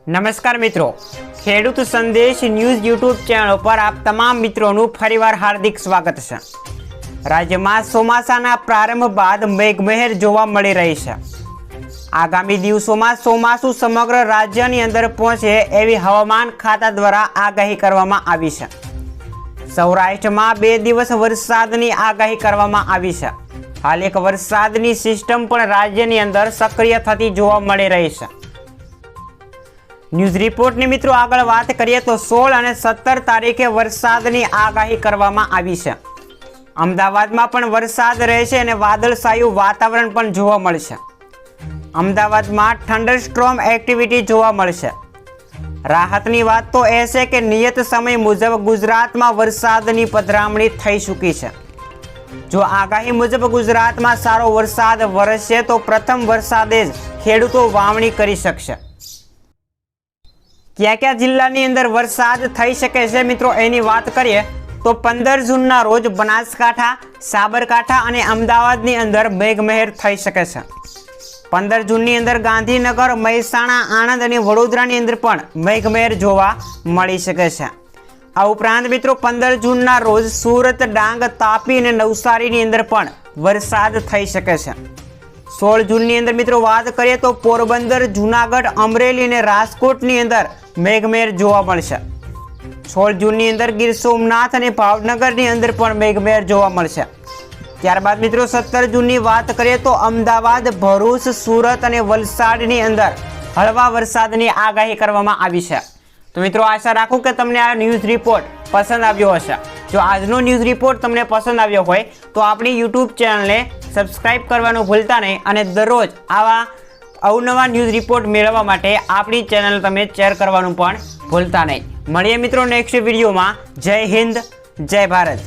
नमस्कार मित्रों, खेडूत संदेश न्यूज यूट्यूब चैनल पर आप तमाम मित्रों फरीवार हार्दिक स्वागत है। राज्य में ચોમાસાના प्रारंभ बाद मेघमहेर જોવા મળી રહી છે। आगामी દિવસોમાં ચોમાસું સમગ્ર રાજ્યની અંદર પહોંચે એવી હવામાન ખાતા દ્વારા આગાહી કરવામાં આવી છે। સૌરાષ્ટ્રમાં 2 દિવસ વરસાદની આગાહી કરવામાં આવી છે। હાલ એક વરસાદની સિસ્ટમ પણ રાજ્યની અંદર સક્રિય થતી જોવા મળી રહી છે। न्यूज रिपोर्ट ने मित्रों आगळ बात करिए तो 16 और 17 तारीखे वरसादनी आगाही करवामां आवी छे। अमदावादमां पण वरसाद रहेशे अने वादळछाયું वातावरण पण जोवा मळशे। अमदावादमां थंडरस्टॉर्म एक्टिविटी जोवा मळशे। राहतनी वात तो ए छे के नियत समय मुजब गुजरातमां वरसादनी पधरामणी थई चूकी छे। जो आगाही मुजब गुजरातमां सारो वरसाद वरसशे तो प्रथम वरसादे ज खेडूतो वावणी करी शकशे। क्या क्या जिल्लानी अंदर वरसाद थई शके छे मित्रों एनी वात करिए तो 15 जूनना रोज बनासकांठा, साबरकांठा अने अमदावादनी अंदर मेघमहेर थई शके छे। 15 जूननी अंदर गांधीनगर, महेसाणा, आणंद अने वडोदरानी अंदर पण मेघमहेर जोवा मळी शके छे। आ उपरांत मित्रों 15 जूनना रोज सूरत, डांग, तापी अने नवसारीनी अंदर पण वरसाद थई शके छे। 16 जूननी अंदर मित्रों बात करिए तो पोरबंदर, जूनागढ़, अमरेली और राजकोटनी अंदर मेघमहेर जोवा मळशे। 16 जूननी अंदर गीर सोमनाथ और भावनगरनी अंदर पण मेघमहेर जोवा मळशे। त्यारबाद मित्रों 17 जूननी बात करिए तो अमदावाद, भरूच, सूरत और वलसाडनी अंदर हळवा वरसादनी आगाही करवामां आवी छे। तो मित्रों आशा राखूं के तमने आ न्यूज रिपोर्ट पसंद आव्यो हशे। जो आजनो न्यूज रिपोर्ट तमने पसंद आव्यो होय तो आपणी यूट्यूब चेनल ने सब्सक्राइब करवानुं भूलता नहीं और दररोज आवा अवनवा न्यूज रिपोर्ट मेळववा माटे आपणी चेनल तमे शेर करवानुं पण भूलता नहीं। मळीए मित्रों नेक्स्ट विडियो में। जय हिंद, जय भारत।